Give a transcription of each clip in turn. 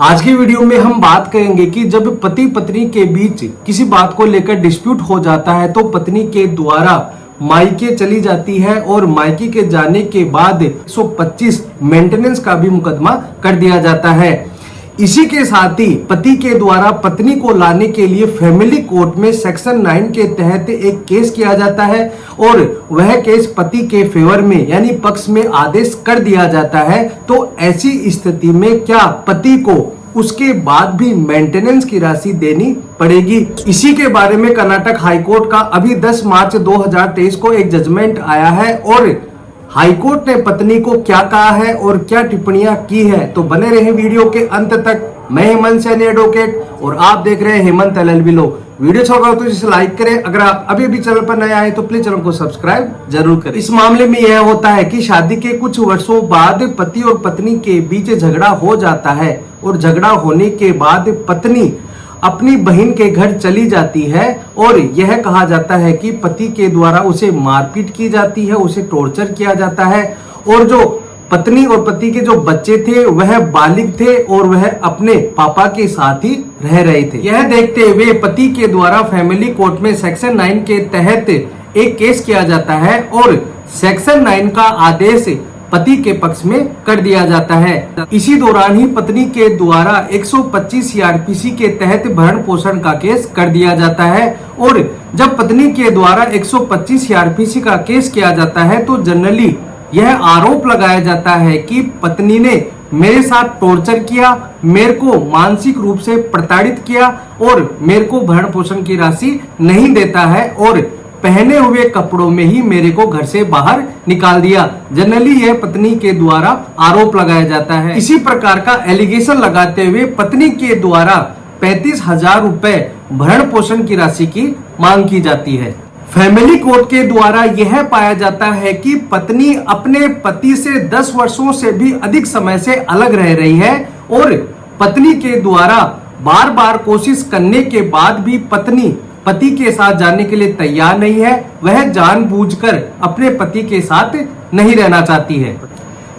आज की वीडियो में हम बात करेंगे कि जब पति पत्नी के बीच किसी बात को लेकर डिस्प्यूट हो जाता है तो पत्नी के द्वारा मायके चली जाती है और मायके के जाने के बाद 125 मेंटेनेंस का भी मुकदमा कर दिया जाता है। इसी के साथ ही पति के द्वारा पत्नी को लाने के लिए फैमिली कोर्ट में सेक्शन 9 के तहत एक केस किया जाता है और वह केस पति के फेवर में यानी पक्ष में आदेश कर दिया जाता है। तो ऐसी स्थिति में क्या पति को उसके बाद भी मेंटेनेंस की राशि देनी पड़ेगी? इसी के बारे में कर्नाटक हाईकोर्ट का अभी 10 मार्च 2023 को एक जजमेंट आया है और हाईकोर्ट ने पत्नी को क्या कहा है और क्या टिप्पणियां की है। तो बने रहे वीडियो के अंत तक। मैं हेमंत सैनी एडवोकेट और आप देख रहे हैं हेमंत LLB लॉ। वीडियो अच्छा लगा तो इसे लाइक करें। अगर आप अभी भी चैनल पर नए आए तो प्लीज चैनल को सब्सक्राइब जरूर करें। इस मामले में यह होता है कि शादी के कुछ वर्षों बाद पति और पत्नी के बीच झगड़ा हो जाता है और झगड़ा होने के बाद पत्नी अपनी बहन के घर चली जाती है और यह कहा जाता है कि पति के द्वारा उसे मारपीट की जाती है, उसे टॉर्चर किया जाता है और जो पत्नी और पति के जो बच्चे थे वह बालिग थे और वह अपने पापा के साथ ही रह रहे थे। यह देखते हुए पति के द्वारा फैमिली कोर्ट में सेक्शन 9 के तहत एक केस किया जाता है और सेक्शन 9 का आदेश पति के पक्ष में कर दिया जाता है। इसी दौरान ही पत्नी के द्वारा 125 सीआरपीसी के तहत भरण पोषण का केस कर दिया जाता है और जब पत्नी के द्वारा 125 सीआरपीसी का केस किया जाता है तो जनरली यह आरोप लगाया जाता है कि पत्नी ने मेरे साथ टॉर्चर किया, मेरे को मानसिक रूप से प्रताड़ित किया और मेरे को भरण पोषण की राशि नहीं देता है और पहने हुए कपड़ों में ही मेरे को घर से बाहर निकाल दिया। जनरली यह पत्नी के द्वारा आरोप लगाया जाता है। इसी प्रकार का एलिगेशन लगाते हुए पत्नी के द्वारा 35,000 रुपए भरण पोषण की राशि की मांग की जाती है। फैमिली कोर्ट के द्वारा यह पाया जाता है कि पत्नी अपने पति से 10 वर्षों से भी अधिक समय से अलग रह रही है और पत्नी के द्वारा बार बार कोशिश करने के बाद भी पत्नी पति के साथ जाने के लिए तैयार नहीं है। वह जानबूझकर अपने पति के साथ नहीं रहना चाहती है।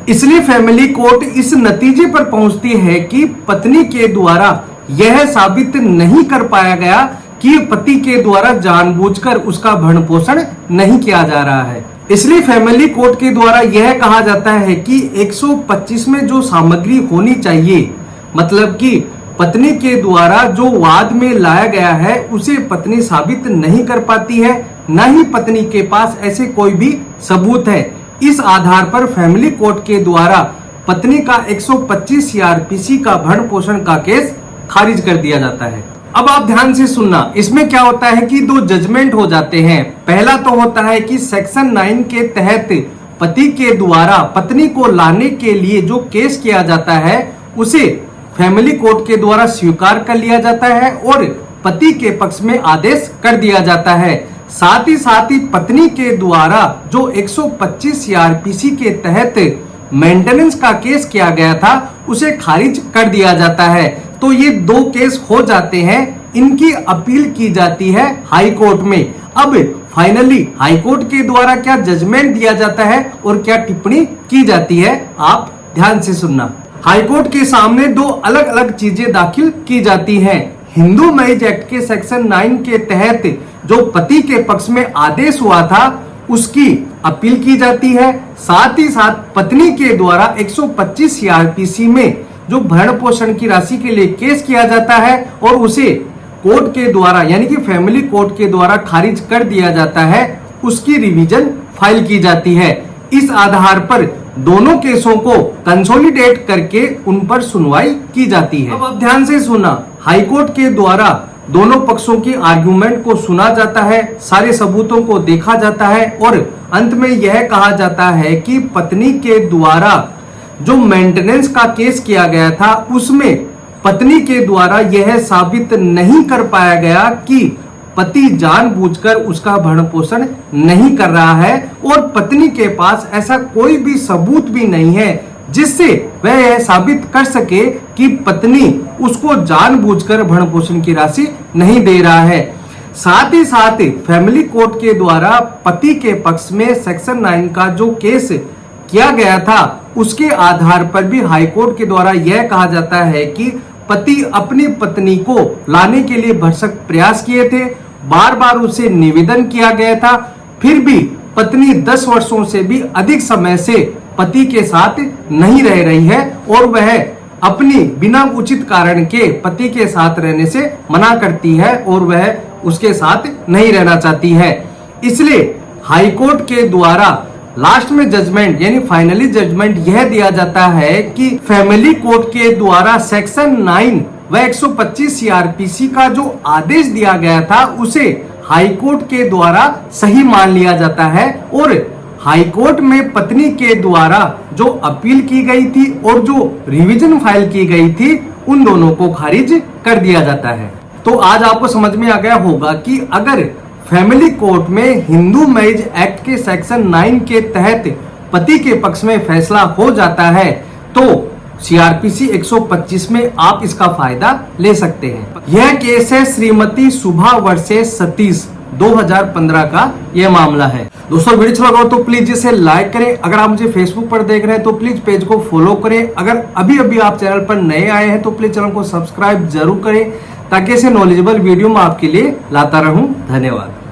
इसलिए फैमिली कोर्ट इस नतीजे पर पहुंचती है कि पत्नी के द्वारा यह साबित नहीं कर पाया गया कि पति के द्वारा जानबूझकर उसका भरण पोषण नहीं किया जा रहा है। इसलिए फैमिली कोर्ट के द्वारा यह कहा जाता है कि 125 में जो सामग्री होनी चाहिए, मतलब कि पत्नी के द्वारा जो वाद में लाया गया है उसे पत्नी साबित नहीं कर पाती है, न ही पत्नी के पास ऐसे कोई भी सबूत है। इस आधार पर फैमिली कोर्ट के द्वारा पत्नी का 125 सीआरपीसी का भरण पोषण का केस खारिज कर दिया जाता है। अब आप ध्यान से सुनना, इसमें क्या होता है कि दो जजमेंट हो जाते हैं। पहला तो होता है कि सेक्शन 9 के तहत पति के द्वारा पत्नी को लाने के लिए जो केस किया जाता है उसे फैमिली कोर्ट के द्वारा स्वीकार कर लिया जाता है और पति के पक्ष में आदेश कर दिया जाता है। साथ ही पत्नी के द्वारा जो 125 सीआरपीसी के तहत मेंटेनेंस का केस किया गया था उसे खारिज कर दिया जाता है। तो ये दो केस हो जाते हैं, इनकी अपील की जाती है हाई कोर्ट में। अब फाइनली हाई कोर्ट के द्वारा क्या जजमेंट दिया जाता है और क्या टिप्पणी की जाती है, आप ध्यान से सुनना। हाईकोर्ट के सामने दो अलग अलग चीजें दाखिल की जाती हैं। हिंदू मैरिज एक्ट के सेक्शन 9 के तहत जो पति के पक्ष में आदेश हुआ था उसकी अपील की जाती है। साथ ही साथ पत्नी के द्वारा 125 सीआरपीसी में जो भरण पोषण की राशि के लिए केस किया जाता है और उसे कोर्ट के द्वारा यानी कि फैमिली कोर्ट के द्वारा खारिज कर दिया जाता है, उसकी रिवीजन फाइल की जाती है। इस आधार पर दोनों केसों को कंसोलिडेट करके उन पर सुनवाई की जाती है। अब आप ध्यान से सुना, हाईकोर्ट के द्वारा दोनों पक्षों की आर्गुमेंट को सुना जाता है, सारे सबूतों को देखा जाता है और अंत में यह कहा जाता है कि पत्नी के द्वारा जो मेंटेनेंस का केस किया गया था उसमें पत्नी के द्वारा यह साबित नहीं कर पाया गया कि पति जानबूझकर उसका भरण पोषण नहीं कर रहा है और पत्नी के पास ऐसा कोई भी सबूत भी नहीं है जिससे वह यह साबित कर सके कि पत्नी उसको जानबूझकर भरण पोषण की राशि नहीं दे रहा है। साथ ही फैमिली कोर्ट के द्वारा पति के पक्ष में सेक्शन 9 का जो केस किया गया था उसके आधार पर भी हाईकोर्ट के द्वारा यह कहा जाता है कि पति अपनी पत्नी को लाने के लिए भरसक प्रयास किए थे, बार बार उसे निवेदन किया गया था, फिर भी पत्नी 10 वर्षों से भी अधिक समय से पति के साथ नहीं रह रही है और वह अपनी बिना उचित कारण के पति के साथ रहने से मना करती है और वह उसके साथ नहीं रहना चाहती है। इसलिए हाईकोर्ट के द्वारा लास्ट में जजमेंट यानी फाइनली जजमेंट यह दिया जाता है कि फैमिली कोर्ट के द्वारा सेक्शन 9 व 125 सीआरपीसी का जो आदेश दिया गया था उसे हाईकोर्ट के द्वारा सही मान लिया जाता है और हाईकोर्ट में पत्नी के द्वारा जो अपील की गई थी और जो रिवीजन फाइल की गई थी उन दोनों को खारिज कर दिया जाता है। तो आज आपको समझ में आ गया होगा कि अगर फैमिली कोर्ट में हिंदू मैरिज एक्ट के सेक्शन 9 के तहत पति के पक्ष में फैसला हो जाता है तो सीआरपीसी 125 में आप इसका फायदा ले सकते हैं। यह केस है श्रीमती सुभा वर्सेस सतीश 2015 का यह मामला है। दोस्तों वीडियो अच्छा लगा तो प्लीज इसे लाइक करें। अगर आप मुझे फेसबुक पर देख रहे हैं तो प्लीज पेज को फॉलो करें। अगर अभी अभी आप चैनल पर नए आए हैं तो प्लीज चैनल को सब्सक्राइब जरूर करें ताकि ऐसे नॉलेजेबल वीडियो मैं आपके लिए लाता रहूं। धन्यवाद।